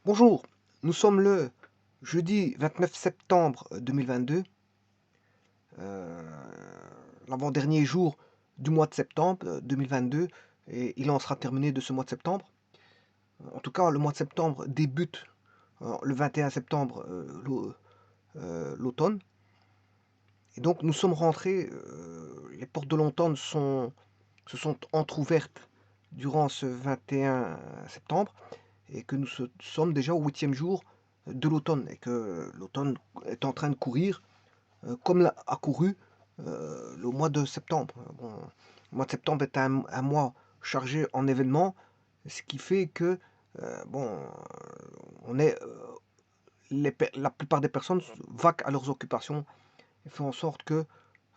Bonjour, nous sommes le jeudi 29 septembre 2022, euh, l'avant-dernier jour du mois de septembre 2022, et il en sera terminé de ce mois de septembre. En tout cas, le mois de septembre débute le 21 septembre, l'automne. Et donc nous sommes rentrés, les portes de l'automne se sont entr'ouvertes durant ce 21 septembre, et que sommes déjà au 8e jour de l'automne, et que l'automne est en train de courir comme a couru le mois de septembre. Bon, le mois de septembre est un mois chargé en événements, ce qui fait que bon, on est, la plupart des personnes vaquent à leurs occupations et font en sorte que,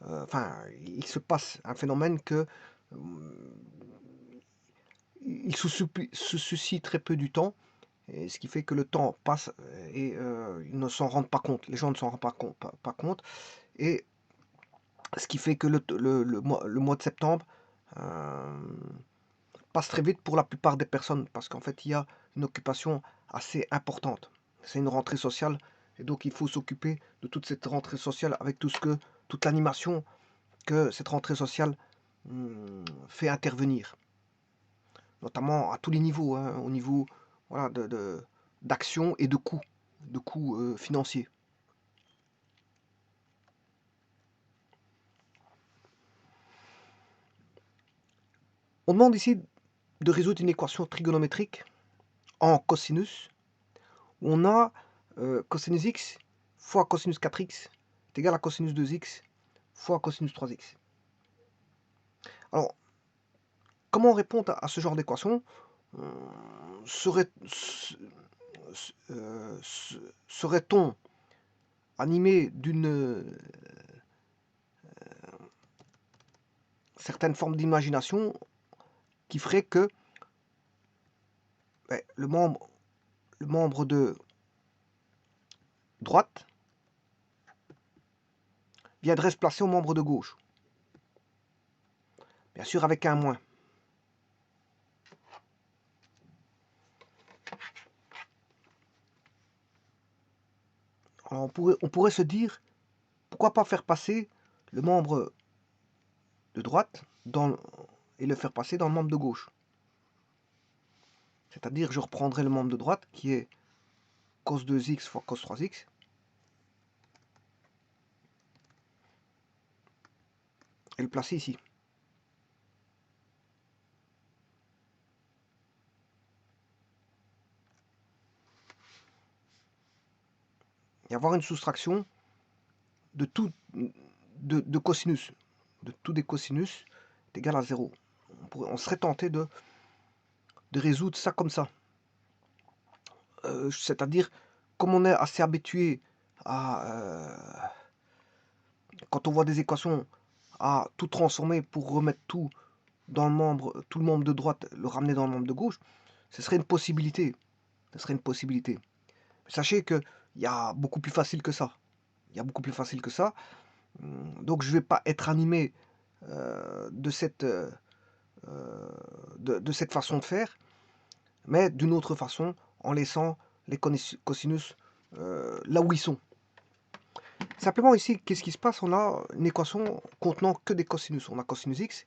enfin, il se passe un phénomène que il se soucie très peu du temps, et ce qui fait que le temps passe et ils ne s'en rendent pas compte. Les gens ne s'en rendent pas compte. Et ce qui fait que le mois de septembre euh, passe très vite pour la plupart des personnes, parce qu'en fait, il y a une occupation assez importante. C'est une rentrée sociale, et donc il faut s'occuper de toute cette rentrée sociale avec toute l'animation que cette rentrée sociale fait intervenir, notamment à tous les niveaux, hein, au niveau voilà, d'action et de coûts financiers. On demande ici de résoudre une équation trigonométrique en cosinus, où on a cosinus x fois cosinus 4x est égal à cosinus 2x fois cosinus 3x. Alors, comment répondre à ce genre d'équation? Serait-on animé d'une certaine forme d'imagination qui ferait que le membre de droite viendrait se placer au membre de gauche? Bien sûr avec un moins. Alors on pourrait se dire, pourquoi pas faire passer le membre de droite et le faire passer dans le membre de gauche? C'est-à-dire, je reprendrai le membre de droite qui est cos 2x fois cos 3x. Et le placer ici. Et avoir une soustraction de tout de cosinus. De tout des cosinus est égal à 0. On serait tenté de résoudre ça comme ça. C'est-à-dire, comme on est assez habitué à, quand on voit des équations, à tout transformer pour remettre tout tout le membre de droite, le ramener dans le membre de gauche, ce serait une possibilité. Ce serait une possibilité. Sachez qu'il y a beaucoup plus facile que ça. Il y a beaucoup plus facile que ça. Donc je ne vais pas être animé de cette façon de faire, mais d'une autre façon, en laissant les cosinus là où ils sont. Simplement ici, qu'est-ce qui se passe? On a une équation contenant que des cosinus. On a cosinus x,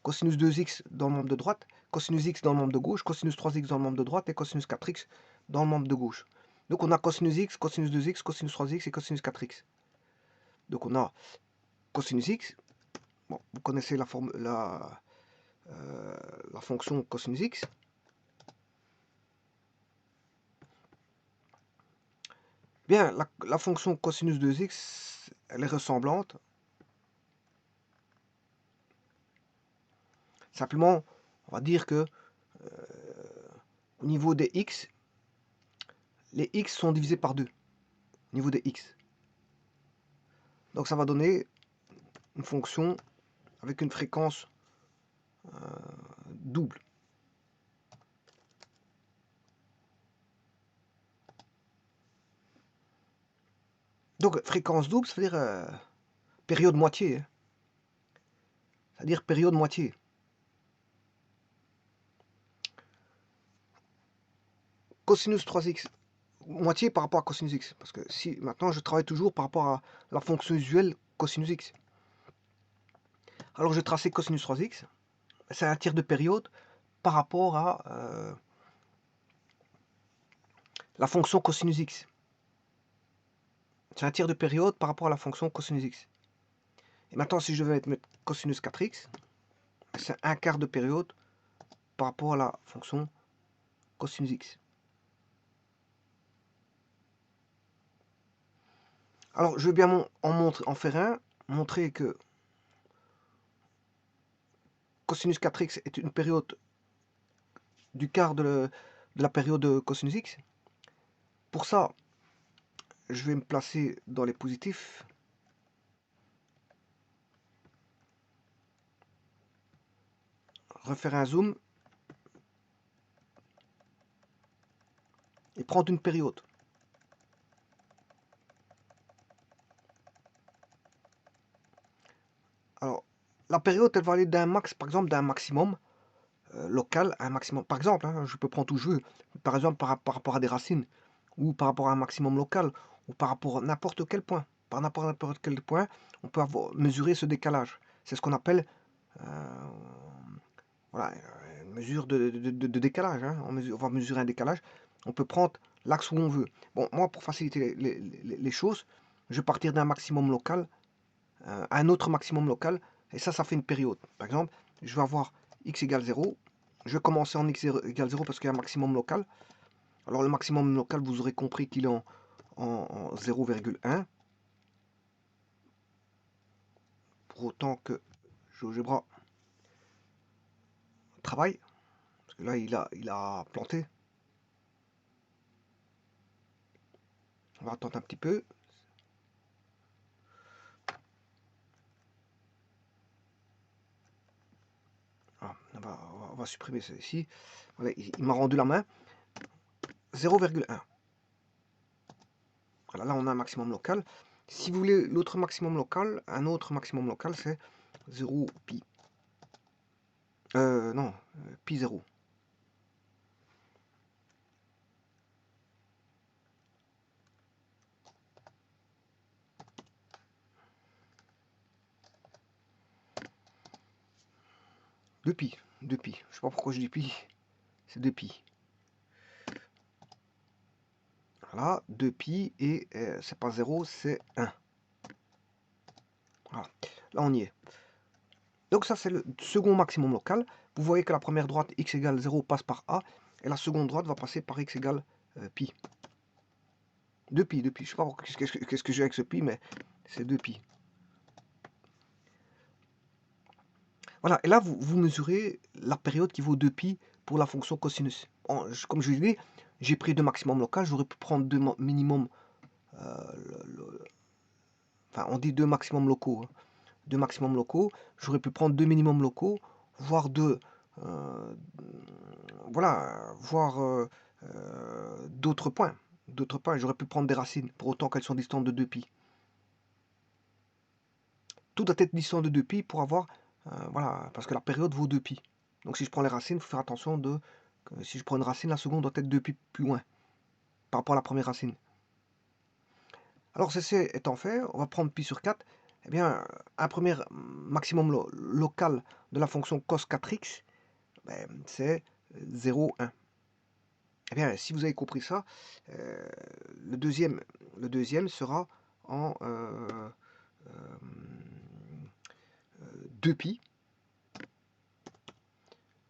cosinus 2x dans le membre de droite, cosinus x dans le membre de gauche, cosinus 3x dans le membre de droite et cosinus 4x dans le membre de gauche. Donc on a cosinus x, cosinus 2x, cosinus 3x et cosinus 4x. Donc on a cosinus x, bon, vous connaissez la fonction cosinus x. Bien, la fonction cosinus 2x, elle est ressemblante. Simplement, on va dire que au niveau des x, les x sont divisés par 2 au niveau des x. Donc ça va donner une fonction avec une fréquence double. Donc fréquence double, ça veut dire période moitié. Hein. C'est-à-dire période moitié. cosinus 3x, moitié par rapport à cosinus x. Parce que si maintenant je travaille toujours par rapport à la fonction usuelle cosinus x. Alors je vais tracer cosinus 3x, c'est un tiers de période par rapport à la fonction cosinus x. C'est un tiers de période par rapport à la fonction cosinus x. Et maintenant si je vais mettre cosinus 4x, c'est un quart de période par rapport à la fonction cosinus x. Alors je vais bien en faire un, montrer que cosinus 4x est une période du quart de la période de cosinus x. Pour ça, je vais me placer dans les positifs. Refaire un zoom. Et prendre une période. Alors, la période, elle va aller d'un max, par exemple, d'un maximum local à un maximum. Par exemple, hein, je peux prendre tout je veux. Par exemple, par rapport à des racines, ou par rapport à un maximum local, ou par rapport à n'importe quel point. Par n'importe quel point, on peut mesurer ce décalage. C'est ce qu'on appelle voilà, une mesure de décalage. Hein. On va mesurer un décalage. On peut prendre l'axe où on veut. Bon, moi, pour faciliter les choses, je vais partir d'un maximum local à un autre maximum local. Et ça fait une période. Par exemple, je vais avoir x égale 0. Je vais commencer en x égale 0 parce qu'il y a un maximum local. Alors le maximum local, vous aurez compris qu'il est en 0,1. Pour autant que GeoGebra travaille. Parce que là, il a planté. On va attendre un petit peu. Voilà, on va supprimer ça ici. Voilà, il m'a rendu la main. 0,1. Voilà, là on a un maximum local. Si vous voulez l'autre maximum local, un autre maximum local, c'est 0 pi. Non, pi 0. Deux pi. Je sais pas pourquoi je dis pi. C'est 2 pi. Voilà, 2 pi et c'est pas 0, c'est 1. Voilà, là on y est. Donc ça c'est le second maximum local. Vous voyez que la première droite x égale 0 passe par A et la seconde droite va passer par x égale pi. 2 pi. Je sais pas qu'est-ce que j'ai avec ce pi, mais c'est 2 pi. Voilà, et là vous mesurez la période qui vaut 2 pi pour la fonction cosinus. Comme je vous l'ai dit, j'ai pris deux maximums locaux, j'aurais pu prendre deux minimums, enfin on dit deux maximums locaux, hein. Deux maximums locaux, j'aurais pu prendre deux minimums locaux, voire deux, voilà, voire d'autres points. J'aurais pu prendre des racines, pour autant qu'elles sont distantes de 2 pi. Tout doit être distant de 2 pi pour avoir, voilà, parce que la période vaut 2 pi. Donc si je prends les racines, il faut faire attention que si je prends une racine, la seconde doit être 2 pi plus loin, par rapport à la première racine. Alors ceci étant fait, on va prendre pi sur 4. Eh bien, un premier maximum local de la fonction cos 4x, ben, c'est 0, 1. Eh bien, si vous avez compris ça, le deuxième sera en 2 pi,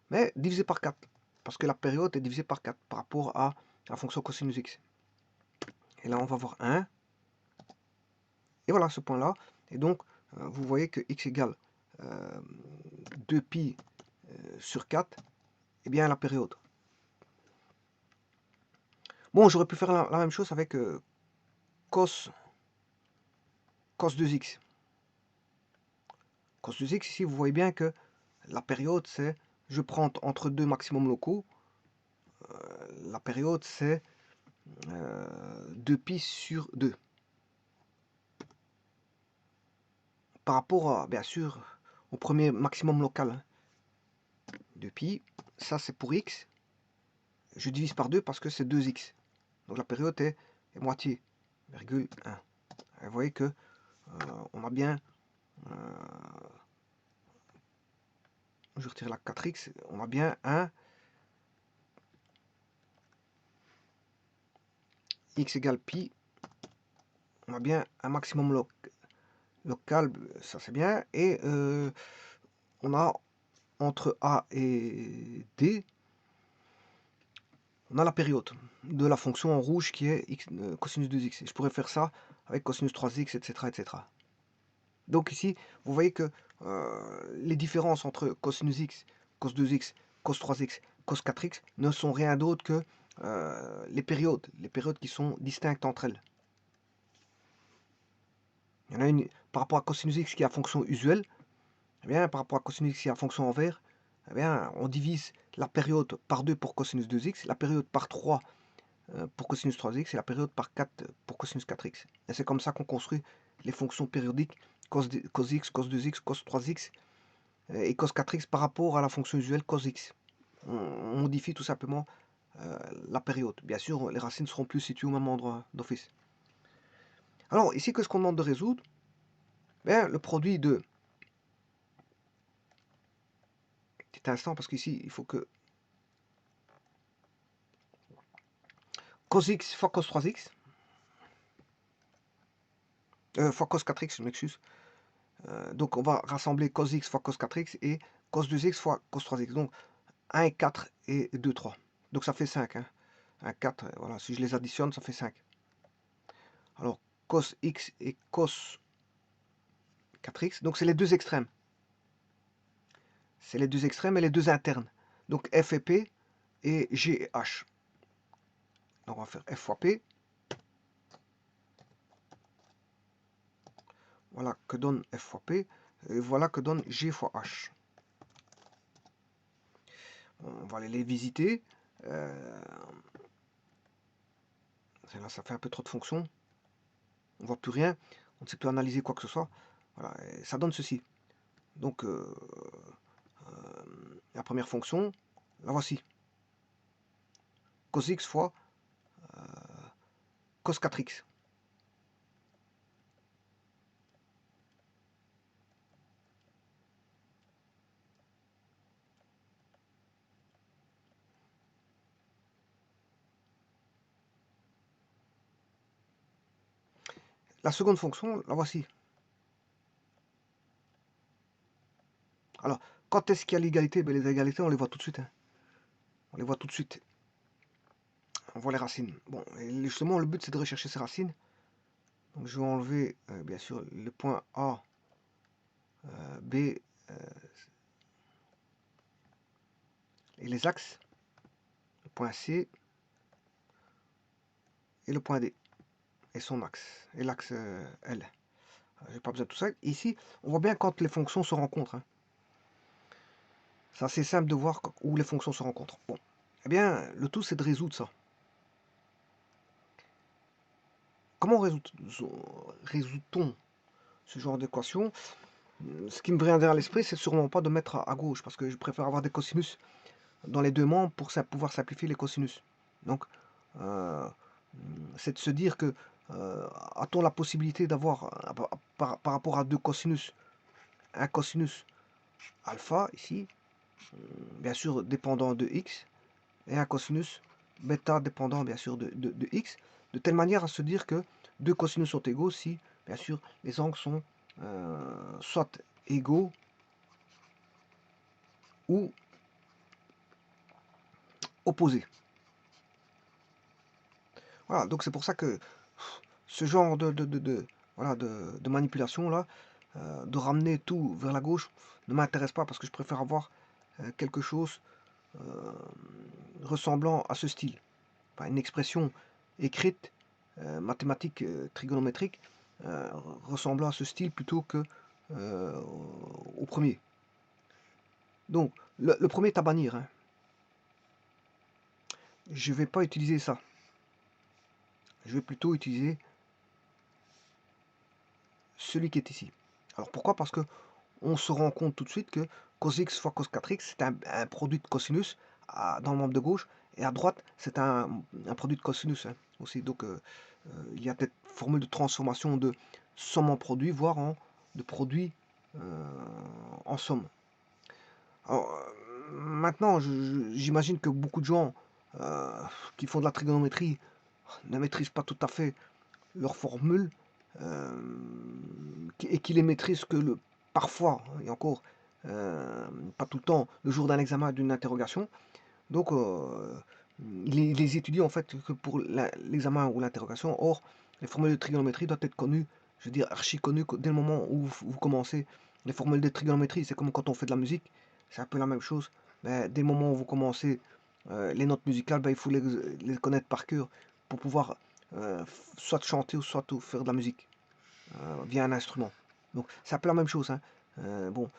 mais divisé par 4, parce que la période est divisée par 4 par rapport à la fonction cosinus x. Et là, on va voir 1. Et voilà ce point-là. Et donc, vous voyez que x égale 2 pi sur 4, et bien la période. Bon, j'aurais pu faire la même chose avec cos 2x. Cos 2x, ici, vous voyez bien que la période, c'est, je prends entre deux maximums locaux, la période, c'est 2 pi sur 2. Par rapport, à, bien sûr, au premier maximum local. 2 pi, ça c'est pour x. je divise par 2 parce que c'est 2x. Donc la période est moitié, virgule 1. Et vous voyez que on a bien, je retire la 4x, on a bien un x égale pi, on a bien un maximum local, ça c'est bien, et on a entre A et D, on a la période de la fonction en rouge qui est x, cosinus 2x. Et je pourrais faire ça avec cosinus 3x, etc., etc. Donc ici, vous voyez que les différences entre cosinus x, cos 2x, cos 3x, cos 4x ne sont rien d'autre que les périodes qui sont distinctes entre elles. Il y en a une par rapport à cosinus x qui a fonction usuelle, eh bien, par rapport à cosinus x qui a fonction envers, eh bien, on divise la période par 2 pour cosinus 2x, la période par 3 pour cosinus 3x et la période par 4 pour cosinus 4x. Et c'est comme ça qu'on construit les fonctions périodiques cos x, cos 2x, cos 3x et cos 4x par rapport à la fonction usuelle cos x. On modifie tout simplement la période. Bien sûr, les racines seront plus situées au même endroit d'office. Alors, ici, qu'est-ce qu'on demande de résoudre? Bien, le produit de... Petit instant, parce qu'ici, il faut que... Cos x fois cos 3x, fois cos 4x, je m'excuse. Donc, on va rassembler cos x fois cos 4x et cos 2x fois cos 3x. Donc, 1 et 4 et 2, 3. Donc, ça fait 5. Hein. 1, 4, voilà. Si je les additionne, ça fait 5. Alors, cos x et cos 4x. Donc, c'est les deux extrêmes. C'est les deux extrêmes et les deux internes. Donc, f et p et g et h. Donc, on va faire f fois p. Voilà que donne f fois p. Et voilà que donne g fois h. On va aller les visiter. Là, ça fait un peu trop de fonctions. On ne voit plus rien. On ne sait plus analyser quoi que ce soit. Voilà, et ça donne ceci. Donc, la première fonction, la voici. Cos x fois cos 4x. La seconde fonction, la voici. Alors, quand est-ce qu'il y a l'égalité? Ben, les égalités, on les voit tout de suite. Hein. On les voit tout de suite. On voit les racines. Bon, et justement, le but, c'est de rechercher ces racines. Donc, je vais enlever, bien sûr, le point A, B et les axes. Le point C et le point D. Et son axe. Et l'axe L. J'ai pas besoin de tout ça. Ici, on voit bien quand les fonctions se rencontrent. Hein. C'est assez simple de voir où les fonctions se rencontrent. Bon, eh bien, le tout, c'est de résoudre ça. Comment résout-on ce genre d'équation? Ce qui me vient à l'esprit, c'est sûrement pas de mettre à gauche, parce que je préfère avoir des cosinus dans les deux membres pour pouvoir simplifier les cosinus. Donc, c'est de se dire que a-t-on la possibilité d'avoir, par rapport à deux cosinus, un cosinus alpha, ici, bien sûr dépendant de x, et un cosinus bêta dépendant bien sûr de x, de telle manière à se dire que deux cosinus sont égaux si, bien sûr, les angles sont soit égaux ou opposés. Voilà, donc c'est pour ça que ce genre voilà, de manipulation là, de ramener tout vers la gauche, ne m'intéresse pas parce que je préfère avoir quelque chose ressemblant à ce style. Enfin, une expression écrite, mathématique, trigonométrique, ressemblant à ce style plutôt que au premier. Donc, le premier est à bannir. Hein. Je ne vais pas utiliser ça. Je vais plutôt utiliser celui qui est ici. Alors pourquoi? Parce que on se rend compte tout de suite que cos x fois cos 4x, c'est un produit de cosinus dans le membre de gauche, Et à droite, c'est un produit de cosinus, hein, aussi. Donc, il y a des formules de transformation de somme en produit, voire de produit en somme. Alors, maintenant, j'imagine que beaucoup de gens euh, qui font de la trigonométrie ne maîtrisent pas tout à fait leurs formules euh, et qui les maîtrisent que parfois, et encore, pas tout le temps, le jour d'un examen, d'une interrogation. Donc, il les étudie en fait que pour l'examen ou l'interrogation. Or, les formules de trigonométrie doivent être connues, je veux dire, archi connues dès le moment où vous commencez. Les formules de trigonométrie, c'est comme quand on fait de la musique, c'est un peu la même chose. Mais dès le moment où vous commencez les notes musicales, ben, il faut les connaître par cœur pour pouvoir soit chanter ou soit faire de la musique via un instrument. Donc, c'est un peu la même chose, hein. Bon,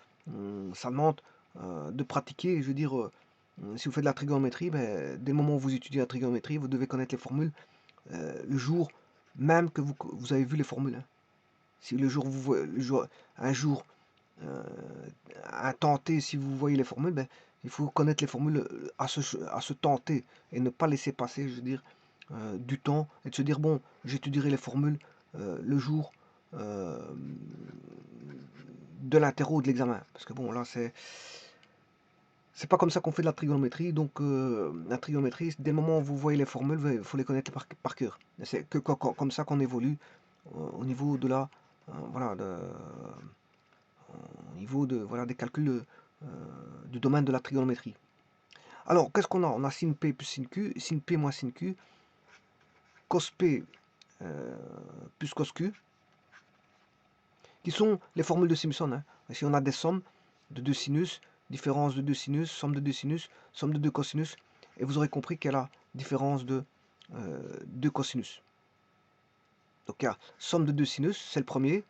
ça demande de pratiquer, je veux dire. Si vous faites de la trigonométrie, ben, dès le moment où vous étudiez la trigonométrie, vous devez connaître les formules le jour même que vous avez vu les formules, hein. Si le jour, un jour, euh, un temps T, si vous voyez les formules, ben, il faut connaître les formules à ce temps T et ne pas laisser passer, je veux dire, du temps et de se dire, bon, j'étudierai les formules le jour euh, de l'interro ou de l'examen. Parce que bon, là, c'est pas comme ça qu'on fait de la trigonométrie. Donc, la trigonométrie, dès le moment où vous voyez les formules, il faut les connaître par cœur. C'est que comme ça qu'on évolue au niveau de la, voilà, au niveau de, voilà, des calculs du domaine de la trigonométrie. Alors, qu'est-ce qu'on a? On a sin P plus sin Q, sin P moins sin Q, cos P plus cos Q, qui sont les formules de Simpson, hein. Ici, on a des sommes de deux sinus, différence de deux sinus, somme de deux sinus, somme de deux cosinus, et vous aurez compris qu'il y a la différence de deux cosinus. Donc, il y a somme de deux sinus, c'est le premier.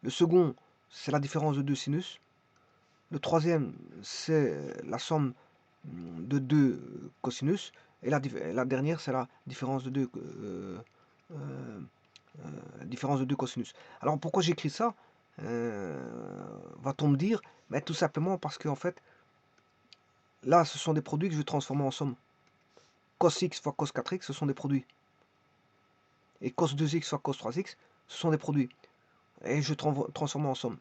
Le second, c'est la différence de deux sinus. Le troisième, c'est la somme de deux cosinus. Et la dernière, c'est la différence de deux, euh, différence de deux cosinus. Alors pourquoi j'écris ça va-t-on me dire? Mais tout simplement parce que en fait, là, ce sont des produits que je vais transformer en somme. Cos x fois cos 4x, ce sont des produits. Et cos 2x fois cos 3x, ce sont des produits. Et je transforme en somme.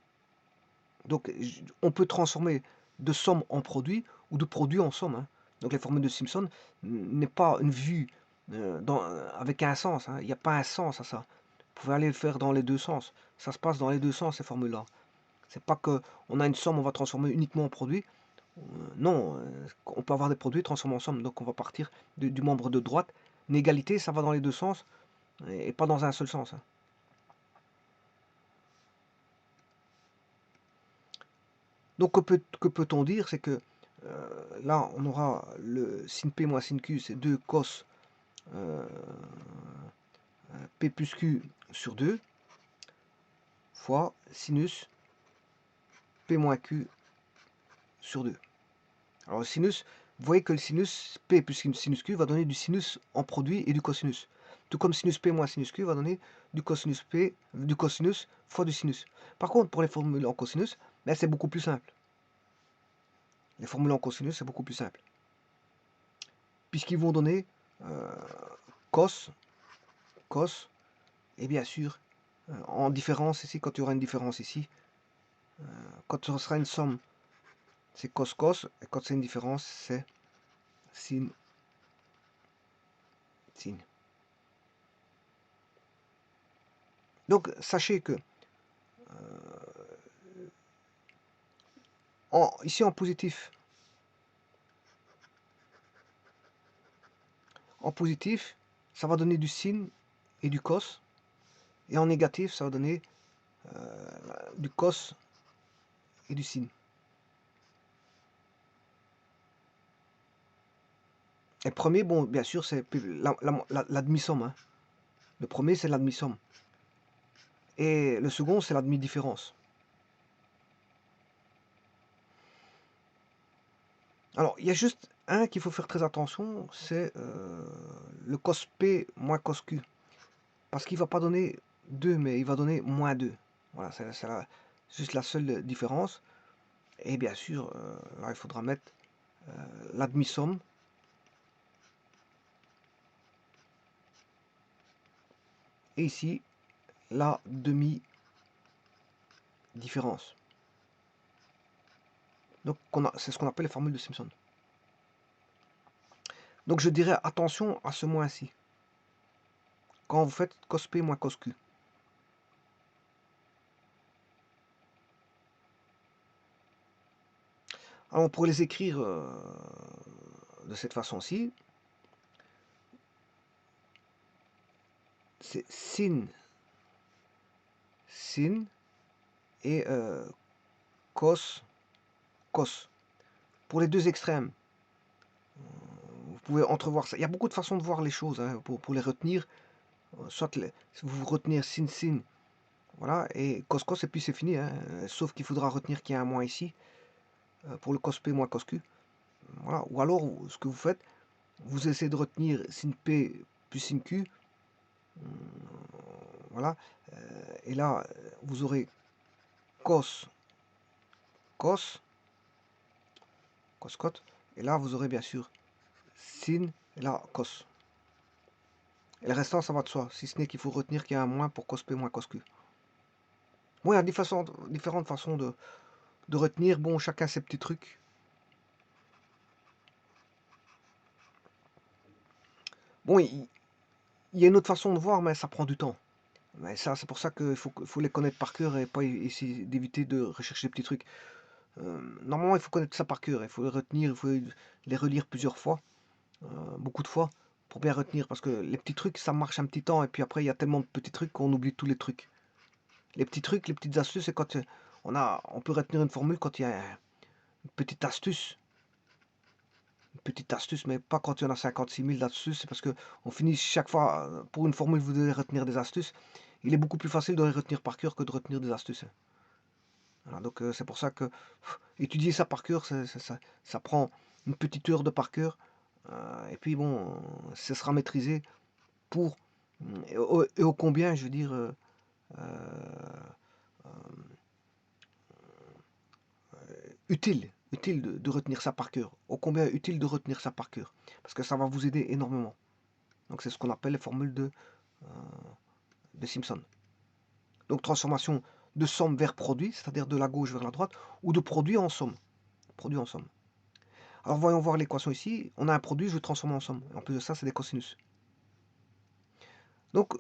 Donc on peut transformer de somme en produit ou de produit en somme, hein. Donc les formules de Simpson n'est pas une vue avec un sens, hein. Il n'y a pas un sens à ça. Vous pouvez aller le faire dans les deux sens. Ça se passe dans les deux sens, ces formules-là. C'est pas que on a une somme, on va transformer uniquement en produit. Non, on peut avoir des produits transformés en somme. Donc on va partir du membre de droite. Une égalité, ça va dans les deux sens et pas dans un seul sens, hein. Donc que peut-on dire? C'est que là, on aura le sin P moins sin Q, c'est 2 cos euh, P plus Q sur 2 fois sinus P moins Q sur 2. Alors le sinus, vous voyez que le sinus P plus sinus Q va donner du sinus en produit et du cosinus. Tout comme sinus P moins sinus Q va donner du cosinus P, du cosinus fois du sinus. Par contre, pour les formules en cosinus, ben, c'est beaucoup plus simple. Les formules en cosinus, c'est beaucoup plus simple. Puisqu'ils vont donner euh, cos, cos, et bien sûr, en différence ici, quand il y aura une différence ici, quand ce sera une somme, c'est cos cos, et quand c'est une différence, c'est sin sin. Donc sachez que ici en positif, ça va donner du sin et du cos, et en négatif, ça va donner du cos et du sin. Et le premier, bon, bien sûr, c'est la demi-somme, hein. Le premier, c'est la demi-somme. Et le second, c'est la demi-différence. Alors, il y a juste un qu'il faut faire très attention, c'est le cos P moins cos Q. Parce qu'il ne va pas donner 2, mais il va donner moins 2. Voilà, c'est juste la seule différence. Et bien sûr, là, il faudra mettre la demi-somme et ici la demi-différence. Donc c'est ce qu'on appelle les formules de Simpson. Donc je dirais attention à ce moins-ci. Quand vous faites cos P moins cos Q. Alors on pourrait les écrire de cette façon-ci. C'est sin et cos. Pour les deux extrêmes, vous pouvez entrevoir ça. Il y a beaucoup de façons de voir les choses hein, pour les retenir. Soit si vous retenir sin, voilà, et cos, et puis c'est fini. Hein, sauf qu'il faudra retenir qu'il y a un moins ici pour le cos P moins cos Q. Voilà. Ou alors, ce que vous faites, vous essayez de retenir sin P plus sin Q. Voilà. Et là, vous aurez cos, cot. Et là, vous aurez bien sûr sin, et là, cos. Et le restant, ça va de soi, si ce n'est qu'il faut retenir qu'il y a un moins pour cos P moins cos Q. Bon, il y a différentes façons de retenir. Bon, chacun ses petits trucs. Bon, il y a une autre façon de voir, mais ça prend du temps. Mais ça, c'est pour ça qu'il faut les connaître par cœur et pas essayer d'éviter de rechercher des petits trucs. Normalement, il faut connaître ça par cœur. Il faut les retenir, il faut les relire plusieurs fois, beaucoup de fois, pour bien retenir. Parce que les petits trucs, ça marche un petit temps. Et puis après, il y a tellement de petits trucs qu'on oublie tous les trucs. Les petits trucs, les petites astuces, c'est quand on peut retenir une formule quand il y a une petite astuce. Une petite astuce, mais pas quand il y en a 56 000 d'astuces. C'est parce que on finit chaque fois, pour une formule, vous devez retenir des astuces. Il est beaucoup plus facile de les retenir par cœur que de retenir des astuces. Voilà, donc c'est pour ça que étudier ça par cœur, ça prend une petite heure de par cœur. Et puis bon, ce sera maîtrisé pour et au combien, je veux dire, utile de retenir ça par cœur. Ô combien utile de retenir ça par cœur. Parce que ça va vous aider énormément. Donc c'est ce qu'on appelle les formules de Simpson. Donc transformation de somme vers produit, c'est-à-dire de la gauche vers la droite, ou de produit en somme. Produit en somme. Alors voyons voir l'équation ici. On a un produit, je le transforme en somme. En plus de ça, c'est des cosinus. Donc,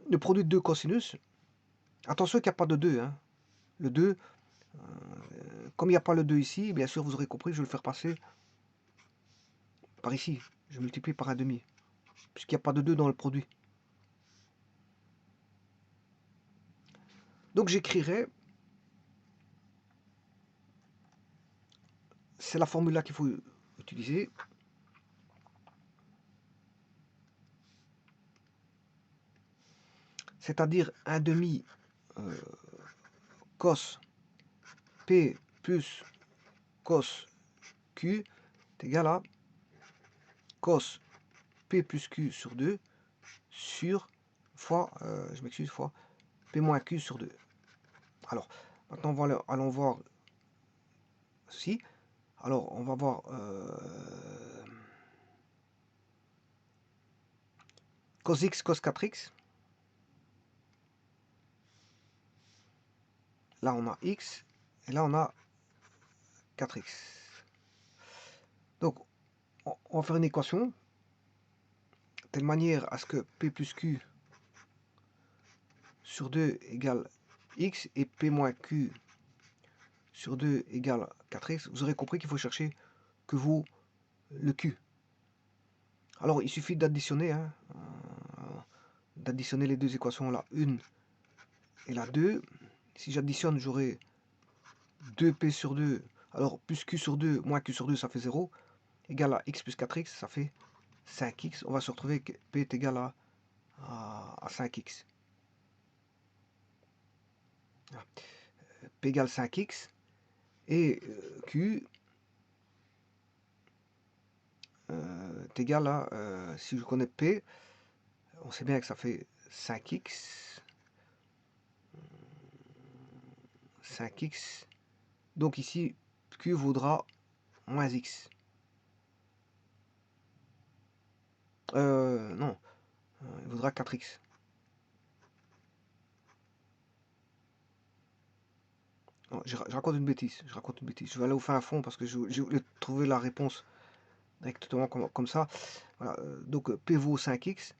le produit de deux cosinus, attention qu'il n'y a pas de 2. Hein. Le 2, comme il n'y a pas le 2 ici, bien sûr, vous aurez compris, je vais le faire passer par ici. Je multiplie par un demi, puisqu'il n'y a pas de 2 dans le produit. Donc j'écrirai, c'est la formule là qu'il faut utiliser. C'est-à-dire un demi cos P plus cos Q est égal à cos P plus Q sur 2 sur fois, je m'excuse, fois P moins Q sur 2. Alors, maintenant, allons voir ceci. Alors, on va voir cos x, cos 4x. Là, on a x, et là, on a 4x. Donc, on va faire une équation, de telle manière à ce que P plus Q sur 2 égale x, et P moins Q sur 2 égale 4x. Vous aurez compris qu'il faut chercher que vaut le Q. Alors, il suffit d'additionner, hein, d'additionner les deux équations, la 1 et la 2. Si j'additionne, j'aurai 2p sur 2, alors plus q sur 2 moins q sur 2, ça fait 0, égal à x plus 4x, ça fait 5x. On va se retrouver que p est égal à 5x. Voilà. P égale 5x, et q est égal à, si je connais p, on sait bien que ça fait 5x, 5x, donc ici q vaudra moins x. Non, il vaudra 4x. Non, je raconte une bêtise, je raconte une bêtise. Je vais aller au fin fond parce que je voulais trouver la réponse directement comme ça. Voilà, donc P vaut 5x,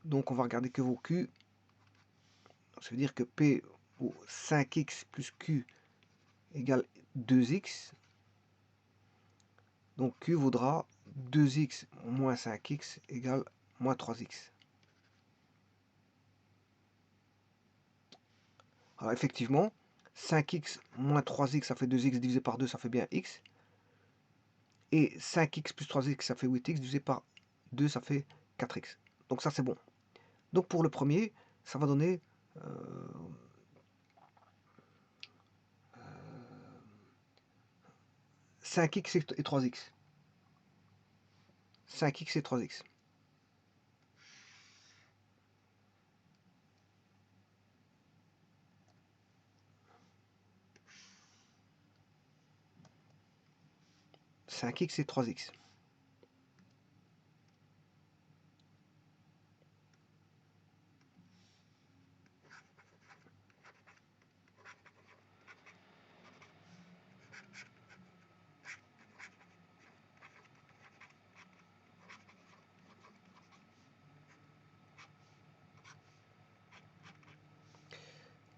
donc on va regarder que vaut Q. Ça veut dire que P vaut 5x plus Q égale 2x. Donc Q vaudra 2x moins 5x égale moins 3x. Alors effectivement, 5x moins 3x, ça fait 2x divisé par 2, ça fait bien x. Et 5x plus 3x, ça fait 8x, divisé par 2, ça fait 4x. Donc ça, c'est bon. Donc pour le premier, ça va donner 5x et 3x. 5x et 3x. X et 3x.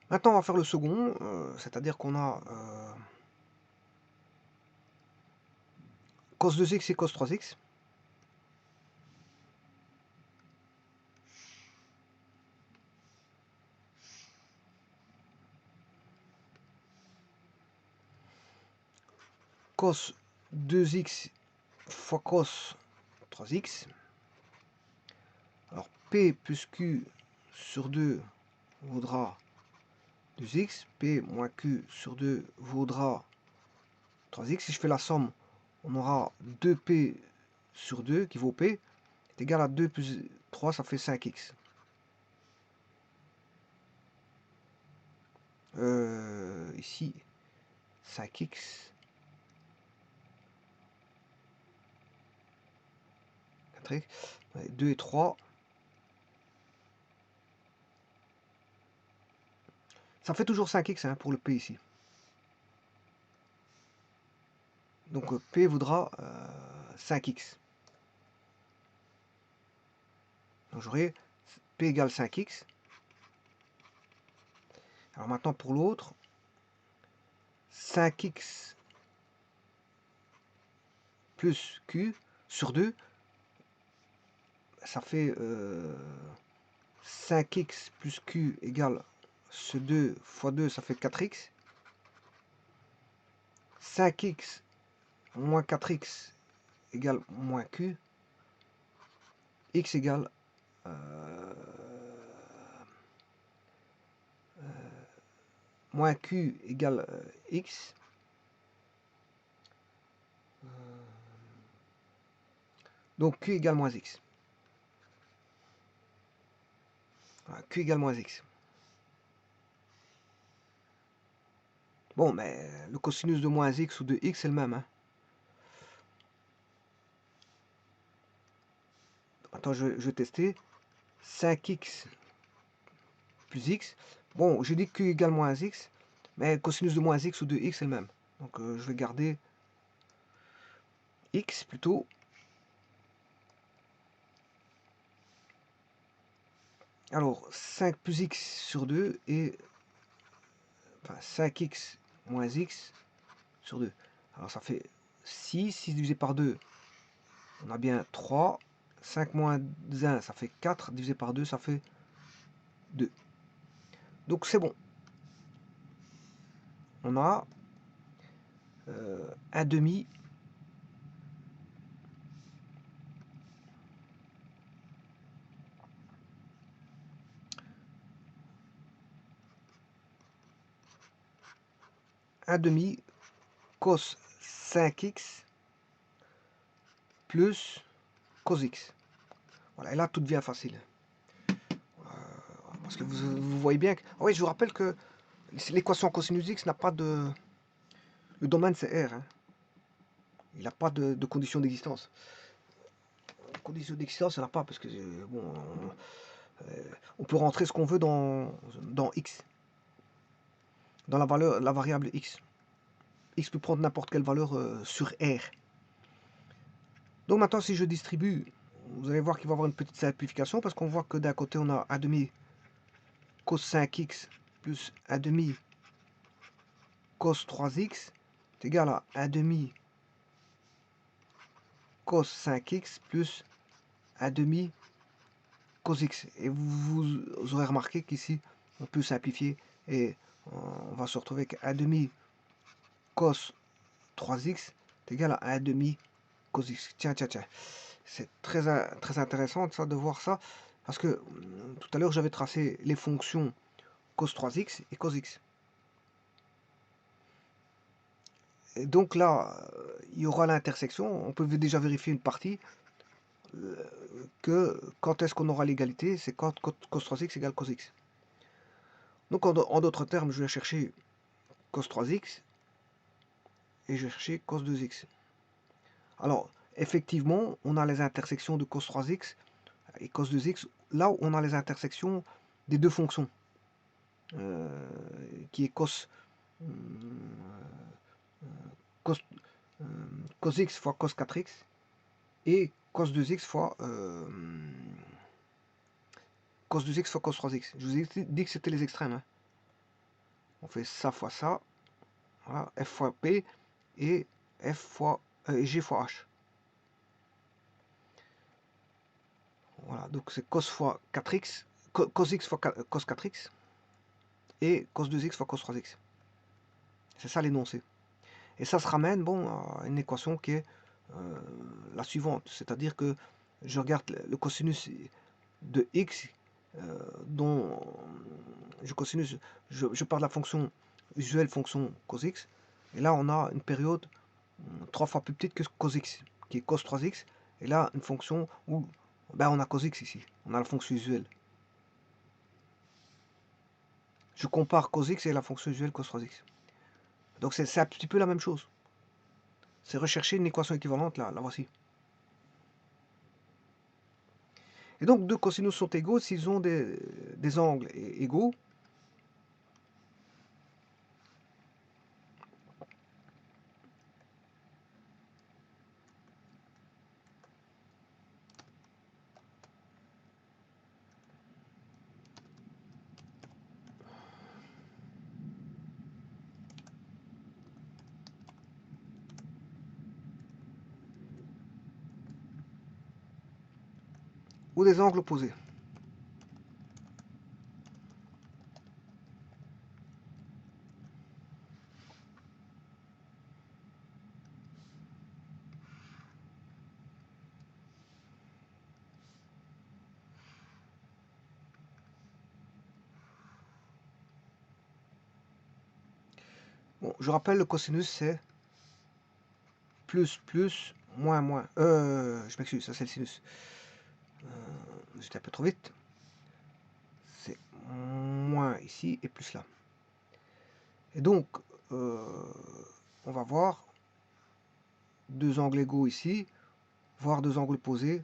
Maintenant, on va faire le second, c'est-à-dire qu'on a cos 2x et cos 3x. Cos 2x fois cos 3x. Alors P plus Q sur 2 vaudra 2x. P moins Q sur 2 vaudra 3x. Si je fais la somme, on aura 2P sur 2 qui vaut P est égal à 2 plus 3, ça fait 5x. Ici, 5x. 4x. 2 et 3. Ça fait toujours 5x hein, pour le P ici. Donc P vaudra 5x. Donc j'aurai P égale 5x. Alors maintenant pour l'autre, 5x plus Q sur 2, ça fait 5x plus Q égale ce 2 fois 2, ça fait 4x. 5x moins 4x égale moins Q. X égale moins Q égale X. Donc Q égale moins X. Voilà, Q égale moins X. Bon, mais le cosinus de moins X ou de X c'est le même. Hein. Attends, je vais tester. 5x plus X. Bon, j'ai dit Q égale moins X, mais le cosinus de moins X ou de X c'est le même. Donc je vais garder X plutôt. Alors 5 plus X sur 2 et enfin 5x moins X sur 2. Alors ça fait 6. 6 divisé par 2, on a bien 3. 5 moins 1, ça fait 4. Divisé par 2, ça fait 2. Donc c'est bon. On a 1 demi cos 5x plus cos x. Voilà, et là tout devient facile. Parce que vous voyez bien que... Ah oui, je vous rappelle que l'équation cosinus x n'a pas de... Le domaine c'est R. Hein. Il n'a pas de condition d'existence. Condition d'existence, il n'y en a pas parce que bon, on peut rentrer ce qu'on veut dans X. dans la variable x. X peut prendre n'importe quelle valeur sur R. Donc maintenant, si je distribue, vous allez voir qu'il va y avoir une petite simplification parce qu'on voit que d'un côté, on a 1 demi cos 5x plus 1 demi cos 3x est égal à 1 demi cos 5x plus 1 demi cos x. Et vous aurez remarqué qu'ici, on peut simplifier et on va se retrouver avec 1 demi cos 3x est égal à 1 demi cos x. Tiens. C'est très intéressant ça, de voir ça, parce que tout à l'heure, j'avais tracé les fonctions cos 3x et cos x. Et donc là, il y aura l'intersection. On peut déjà vérifier une partie, que quand est-ce qu'on aura l'égalité, c'est quand cos 3x égale cos x. Donc en d'autres termes, je vais chercher cos 3x et je vais chercher cos 2x. Alors, effectivement, on a les intersections de cos 3x et cos 2x, là où on a les intersections des deux fonctions, qui est cos, cos, cos x fois cos 4x et cos 2x fois cos 2x fois cos 3x. Je vous ai dit que c'était les extrêmes. Hein. On fait ça fois ça, voilà, f fois p et f fois g fois h. Voilà, donc c'est cos fois 4x, cos x fois cos 4x et cos 2x fois cos 3x. C'est ça l'énoncé. Et ça se ramène bon, à une équation qui est la suivante. C'est-à-dire que je regarde le cosinus de x, dont je pars de la fonction usuelle fonction cos x. Et là, on a une période 3 fois plus petite que cos x, qui est cos 3x. Et là, une fonction où ben, on a cos x ici. On a la fonction usuelle. Je compare cos x et la fonction usuelle cos 3x. Donc c'est un petit peu la même chose. C'est rechercher une équation équivalente, là voici. Et donc deux cosinus sont égaux s'ils ont des angles égaux. Ou des angles opposés. Bon, je rappelle, le cosinus c'est plus, moins, moins. Je m'excuse, ça c'est le sinus. J'étais un peu trop vite. C'est moins ici et plus là. Et donc, on va voir deux angles égaux ici, voire deux angles opposés.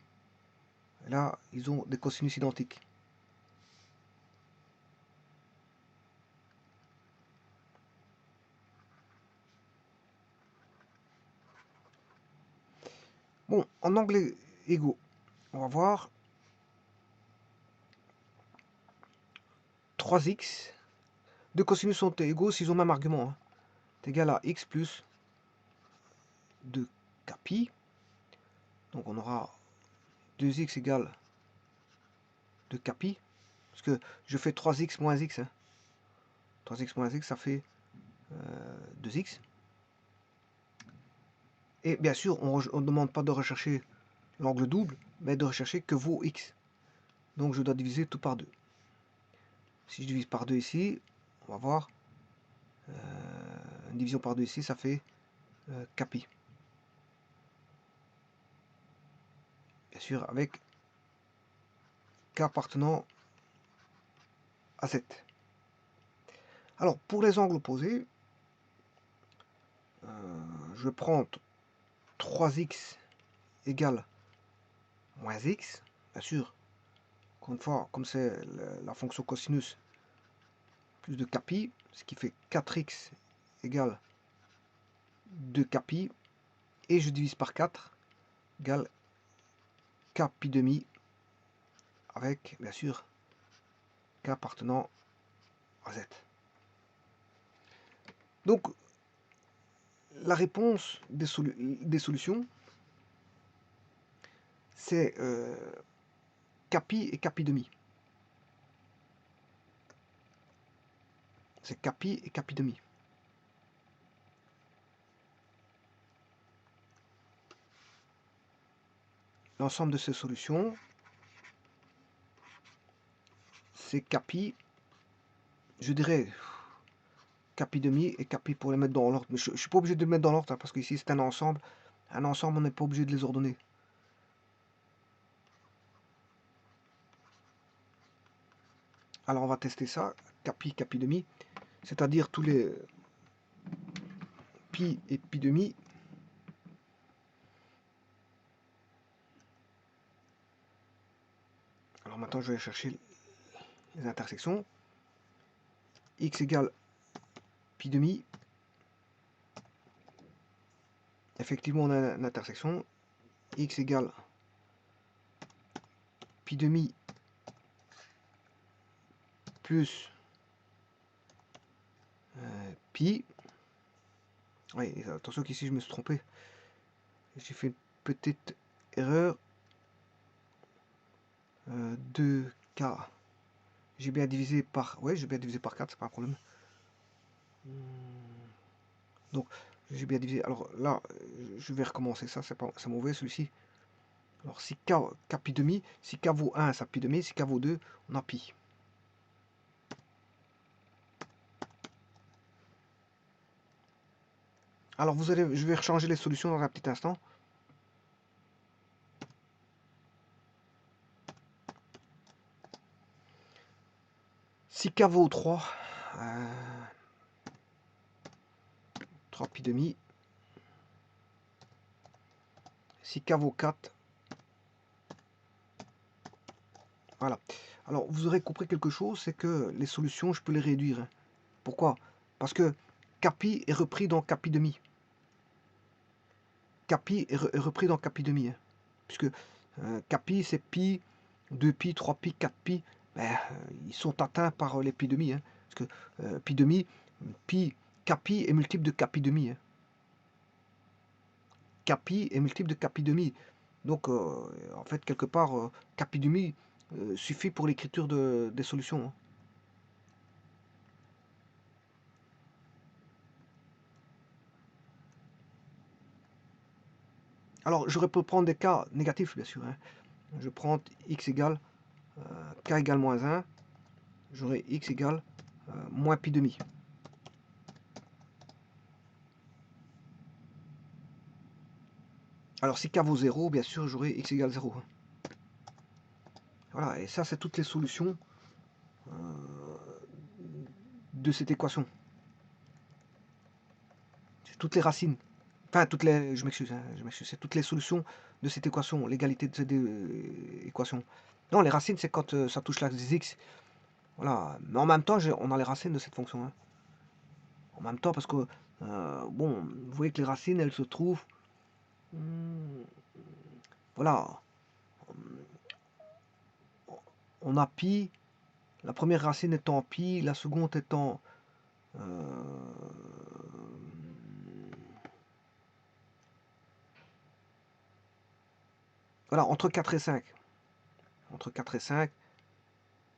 Et là, ils ont des cosinus identiques. Bon, en angles égaux, on va voir 3x. Deux cosinus sont égaux s'ils ont le même argument. Hein. C'est égal à x plus 2 pi. Donc on aura 2x égale 2 pi. Parce que je fais 3x moins x. Hein. 3x moins x, ça fait 2x. Et bien sûr, on ne demande pas de rechercher l'angle double, mais de rechercher que vaut x. Donc je dois diviser tout par 2. Si je divise par 2 ici, on va voir, une division par 2 ici, ça fait pi. Bien sûr, avec k appartenant à 7. Alors, pour les angles opposés, je vais prendre 3x égale moins x. Bien sûr, encore une fois, comme c'est la fonction cosinus, plus 2 capi, ce qui fait 4x égale 2 capi, et je divise par 4 égale k pi demi, avec bien sûr k appartenant à z. Donc la réponse des solutions, c'est capi et capi demi. C'est capi et capi demi. L'ensemble de ces solutions, c'est capi, je dirais capi demi et capi pour les mettre dans l'ordre. Mais je ne suis pas obligé de les mettre dans l'ordre, hein, parce qu'ici c'est un ensemble. Un ensemble, on n'est pas obligé de les ordonner. Alors on va tester ça, capi, capi demi, c'est-à-dire tous les pi et pi demi. Alors maintenant je vais chercher les intersections. X égale pi demi. Effectivement on a une intersection. X égale pi demi plus pi. Oui, attention qu'ici je me suis trompé. J'ai fait une petite erreur. 2K. J'ai bien divisé par... Ouais, j'ai bien divisé par 4, c'est pas un problème. Donc, j'ai bien divisé. Alors là, je vais recommencer ça, c'est mauvais celui-ci. Alors, si K, K pi demi, si K vaut 1, ça pi demi, si K vaut 2, on a pi. Alors, je vais changer les solutions dans un petit instant. Si K vaut 3, 3 pi demi. Si K vaut 4, voilà. Alors, vous aurez compris quelque chose, c'est que les solutions, je peux les réduire. Hein. Pourquoi? Parce que Kpi est repris dans Kpi demi. Kpi est repris dans Kpi demi. Hein. Puisque Kpi, c'est pi, 2 pi, 3 pi, 4 pi. Ben, ils sont atteints par les pi demi. Hein. Parce que pi demi, Kpi est multiple de Kpi demi. Hein. Kpi est multiple de Kpi demi. Donc, en fait, quelque part, Kpi demi suffit pour l'écriture des solutions. Hein. Alors, j'aurais pu prendre des cas négatifs, bien sûr. Hein. Je prends x égale k égale moins 1. J'aurai x égale moins pi demi. Alors, si k vaut 0, bien sûr, j'aurai x égale 0. Hein. Voilà, et ça, c'est toutes les solutions de cette équation. C'est toutes les racines. Enfin, je m'excuse, hein, c'est toutes les solutions de cette équation, l'égalité de cette équation. Non, les racines, c'est quand ça touche l'axe des x. Voilà, mais en même temps, on a les racines de cette fonction. Hein. En même temps, parce que, bon, vous voyez que les racines, elles se trouvent... voilà. On a pi, la première racine étant pi, la seconde étant... voilà, entre 4 et 5. Entre 4 et 5.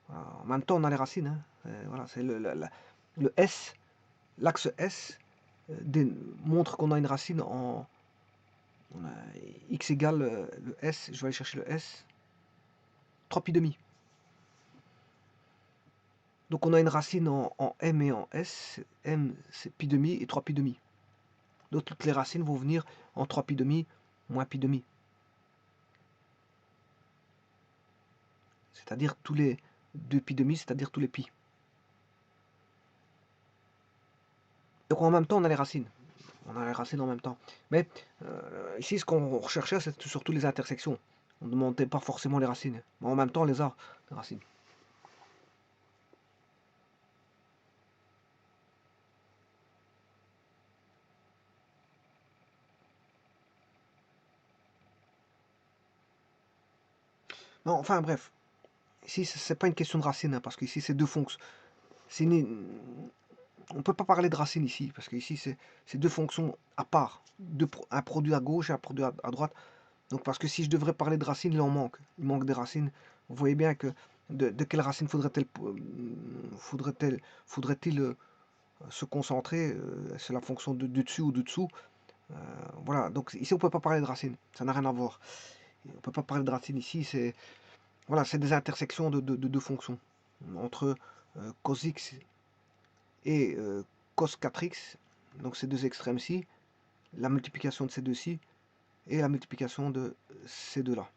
Voilà. En même temps, on a les racines. Hein. Voilà, c'est le S, l'axe S montre qu'on a une racine en... On a x égale le S, je vais aller chercher le S, 3 pi demi. Donc on a une racine en M et en S. M c'est pi demi et 3 pi demi. Donc toutes les racines vont venir en 3 pi demi moins pi demi. C'est-à-dire tous les 2 pi demi, c'est-à-dire tous les pi. Donc en même temps on a les racines. On a les racines en même temps. Mais ici ce qu'on recherchait c'est surtout les intersections. On ne demandait pas forcément les racines. Mais en même temps on les a, les racines. Non, enfin bref, ici c'est pas une question de racine, hein, parce qu'ici c'est deux fonctions. C'est on ne peut pas parler de racine ici, parce qu'ici c'est deux fonctions à part, un produit à gauche et un produit à droite. Donc parce que si je devrais parler de racines, il manque des racines. Vous voyez bien que de quelle racine faudrait-il se concentrer, c'est la fonction de dessus ou de dessous. Voilà, donc ici on ne peut pas parler de racines, ça n'a rien à voir. On ne peut pas parler de racines ici, c'est voilà, c'est des intersections de deux fonctions entre cos x et cos 4x, donc ces deux extrêmes-ci, la multiplication de ces deux-ci et la multiplication de ces deux-là.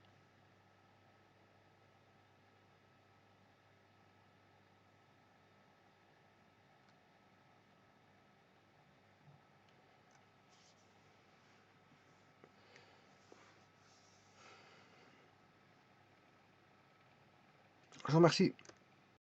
Je vous remercie.